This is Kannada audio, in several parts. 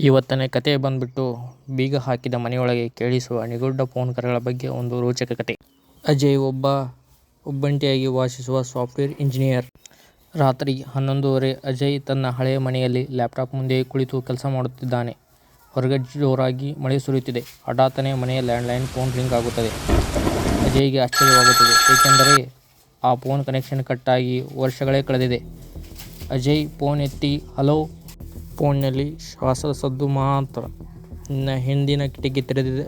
ಇವತ್ತಿನ ಕತೆ ಬಂದ್ಬಿಟ್ಟು ಬೀಗ ಹಾಕಿದ ಮನೆಯೊಳಗೆ ಕೇಳಿಸುವ ನಿಗೂಢ ಫೋನ್ ಕರೆಗಳ ಬಗ್ಗೆ ಒಂದು ರೋಚಕ ಕತೆ. ಅಜಯ್ ಒಬ್ಬಂಟಿಯಾಗಿ ವಾಸಿಸುವ ಸಾಫ್ಟ್ವೇರ್ ಇಂಜಿನಿಯರ್. ರಾತ್ರಿ 11:30 ಅಜಯ್ ತನ್ನ ಹಳೆಯ ಮನೆಯಲ್ಲಿ ಲ್ಯಾಪ್ಟಾಪ್ ಮುಂದೆ ಕುಳಿತು ಕೆಲಸ ಮಾಡುತ್ತಿದ್ದಾನೆ. ಹೊರಗೆ ಜೋರಾಗಿ ಮಳೆ ಸುರಿಯುತ್ತಿದೆ. ಹಠಾತ್ತನೆ ಮನೆಯ ಲ್ಯಾಂಡ್ಲೈನ್ ಫೋನ್ ರಿಂಗ್ ಆಗುತ್ತದೆ. ಅಜಯ್ಗೆ ಆಶ್ಚರ್ಯವಾಗುತ್ತದೆ, ಏಕೆಂದರೆ ಆ ಫೋನ್ ಕನೆಕ್ಷನ್ ಕಟ್ ಆಗಿ ವರ್ಷಗಳೇ ಕಳೆದಿದೆ. ಅಜಯ್ ಫೋನ್ ಎತ್ತಿ ಹಲೋ. ಫೋನ್ನಲ್ಲಿ ಶ್ವಾಸದ ಸದ್ದು ಮಾತ್ರ. ನಿನ್ನ ಹಿಂದಿನ ಕಿಟಕಿ ತೆರೆದಿದೆ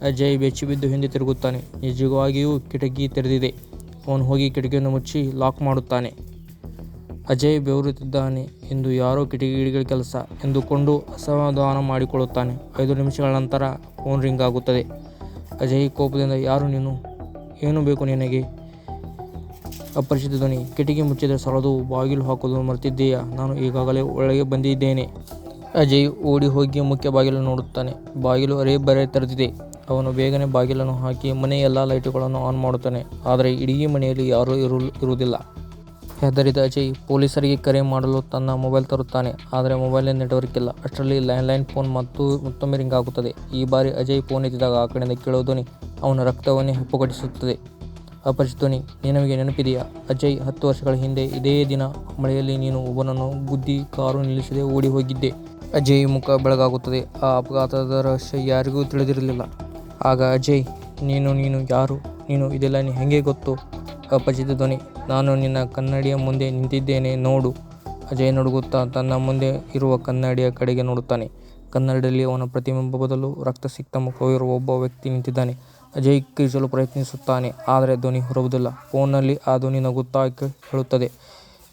ಅಜಯ್ ಬೆಚ್ಚಿಬಿದ್ದು ಹಿಂದೆ ತಿರುಗುತ್ತಾನೆ. ನಿಜವಾಗಿಯೂ ಕಿಟಕಿ ತೆರೆದಿದೆ. ಅವನು ಹೋಗಿ ಕಿಟಕಿಯನ್ನು ಮುಚ್ಚಿ ಲಾಕ್ ಮಾಡುತ್ತಾನೆ. ಅಜಯ್ ಬೆವರುತ್ತಿದ್ದಾನೆ. ಇಂದು ಯಾರೋ ಕಿಡಿಗೇಡಿಗಳ ಕೆಲಸ ಎಂದುಕೊಂಡು ಅಸಮಾಧಾನ ಮಾಡಿಕೊಳ್ಳುತ್ತಾನೆ. 5 ನಿಮಿಷಗಳ ನಂತರ ಫೋನ್ ರಿಂಗ್ ಆಗುತ್ತದೆ. ಅಜಯ್ ಕೋಪದಿಂದ, ಯಾರು ನೀನು? ಏನು ಬೇಕು ನಿನಗೆ? ಅಪರಿಚಿತ ಧ್ವನಿ. ಕಿಟಕಿ ಮುಚ್ಚಿದರೆ ಸಾಲದು, ಬಾಗಿಲು ಹಾಕುವುದು ಮರೆತಿದ್ದೀಯಾ? ನಾನು ಈಗಾಗಲೇ ಒಳಗೆ ಬಂದಿದ್ದೇನೆ. ಅಜಯ್ ಓಡಿ ಹೋಗಿ ಮುಖ್ಯ ಬಾಗಿಲು ನೋಡುತ್ತಾನೆ. ಬಾಗಿಲು ಅರೆಬರೆ ತೆರೆದಿದೆ. ಅವನು ಬೇಗನೆ ಬಾಗಿಲನ್ನು ಹಾಕಿ ಮನೆಯ ಎಲ್ಲ ಲೈಟುಗಳನ್ನು ಆನ್ ಮಾಡುತ್ತಾನೆ. ಆದರೆ ಇಡೀ ಮನೆಯಲ್ಲಿ ಯಾರೂ ಇರುವುದಿಲ್ಲ. ಹೆದರಿದ ಅಜಯ್ ಪೊಲೀಸರಿಗೆ ಕರೆ ಮಾಡಲು ತನ್ನ ಮೊಬೈಲ್ ತರುತ್ತಾನೆ. ಆದರೆ ಮೊಬೈಲ್ನಲ್ಲಿ ನೆಟ್ವರ್ಕ್ ಇಲ್ಲ. ಅಷ್ಟರಲ್ಲಿ ಲ್ಯಾಂಡ್ಲೈನ್ ಫೋನ್ ಮತ್ತೊಮ್ಮೆ ರಿಂಗ್ ಆಗುತ್ತದೆ. ಈ ಬಾರಿ ಅಜಯ್ ಫೋನ್ ಎತ್ತಿದಾಗ ಆ ಕಡೆಯಿಂದ ಕೇಳುವ ಧ್ವನಿ ಅವನ ರಕ್ತವನ್ನೇ ಹೆಪ್ಪುಗಟ್ಟಿಸುತ್ತದೆ. ಅಪರಿಚಿತ ಧ್ವನಿ. ನಿನಗೆ ನೆನಪಿದೆಯಾ ಅಜಯ್, 10 ವರ್ಷಗಳ ಹಿಂದೆ ಇದೇ ದಿನ ಮಳೆಯಲ್ಲಿ ನೀನು ಒಬ್ಬನನ್ನು ಗುದ್ದಿ ಕಾರು ನಿಲ್ಲಿಸದೆ ಓಡಿ ಹೋಗಿದ್ದೆ. ಅಜಯ್ ಮುಖ ಬೆಳಗಾಗುತ್ತದೆ. ಆ ಅಪಘಾತದ ರಹಸ್ಯ ಯಾರಿಗೂ ತಿಳಿದಿರಲಿಲ್ಲ. ಆಗ ಅಜಯ್, ನೀನು ಯಾರು? ನೀನು ಇದೆಲ್ಲ ಹೆಂಗೆ ಗೊತ್ತು? ಅಪರಿಚಿತ ಧ್ವನಿ. ನಾನು ನಿನ್ನ ಕನ್ನಡಿಯ ಮುಂದೆ ನಿಂತಿದ್ದೇನೆ, ನೋಡು. ಅಜಯ್ ನಡುಗುತ್ತಾ ತನ್ನ ಮುಂದೆ ಇರುವ ಕನ್ನಡಿಯ ಕಡೆಗೆ ನೋಡುತ್ತಾನೆ. ಕನ್ನಡಿಯಲ್ಲಿ ಅವನ ಪ್ರತಿಬಿಂಬ ಬದಲು ರಕ್ತಸಿಕ್ತ ಮುಖವಿರುವ ಒಬ್ಬ ವ್ಯಕ್ತಿ ನಿಂತಿದ್ದಾನೆ. ಅಜಯ್ ಕಿರುಚಲು ಪ್ರಯತ್ನಿಸುತ್ತಾನೆ, ಆದರೆ ಧ್ವನಿ ಹೊರಡುವುದಿಲ್ಲ. ಫೋನ್ನಲ್ಲಿ ಆ ಧ್ವನಿ ನಗುತ್ತಾ ಹೇಳುತ್ತದೆ,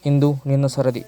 ಇಂದು ನಿನ್ನ ಸರದಿ.